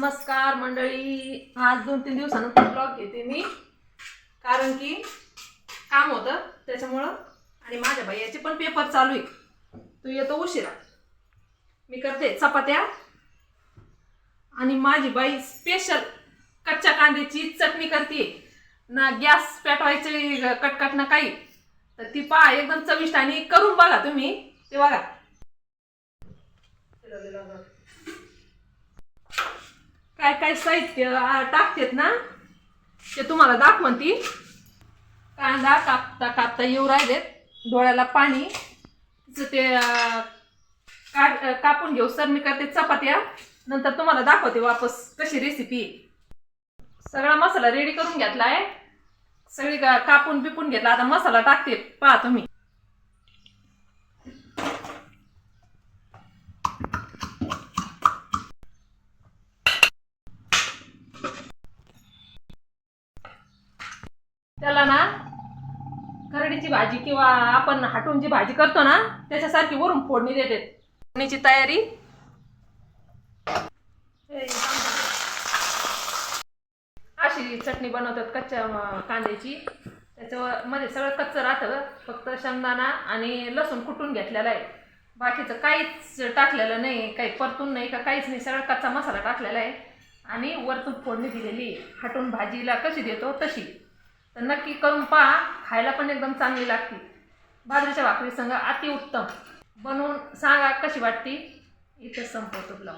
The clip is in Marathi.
नमस्कार मंडळी, आज 2-3 दिवसानंतर ब्लॉग घेते मी, कारण की काम होतं त्याच्यामुळं आणि माझ्या भैयाचे पण पेपर चालू आहे. तो येतो उशिरा. मी करते चपात्या आणि माझी बाई स्पेशल कच्च्या कांद्याची चटणी करते ना. गॅस पेटवायची कटकट ना काही, तर ती पहा एकदम चविष्ट आणि करून बघा तुम्ही. ते बघा काय काय साहित्य टाकतेत ना ते तुम्हाला दाखवून. ती कांदा कापता कापता येऊ राहिलेत, डोळ्याला पाणी. ते कापून घेऊ सर. मी करते चपात्या, नंतर तुम्हाला दाखवते वापस कशी रेसिपी. सगळा मसाला रेडी करून घेतलाय, सगळी कापून बिपून घेतला. आता मसाला टाकते, पहा तुम्ही. त्याला ना करडीची भाजी किंवा आपण हाटून जी भाजी करतो ना त्याच्यासारखी वरून फोडणी देते. फोडणीची तयारी. अशी चटणी बनवतात कच्च्या कांद्याची. त्याच्यामध्ये सगळं कच्चं राहतं, फक्त शेंगदाणा आणि लसूण कुटून घेतलेला आहे. बाकीचं काहीच टाकलेलं नाही, काही परतून नाही का काहीच नाही, सगळं कच्चा मसाला टाकलेला आहे आणि वरतून फोडणी दिलेली. हाटून भाजीला कशी देतो तशी. तर नक्की करून पहा, खायला पण एकदम चांगली लागते. बाजरीच्या भाकरी संग अति उत्तम. बनवून सांगा कशी वाटते. इथं संपवतो ब्लॉग.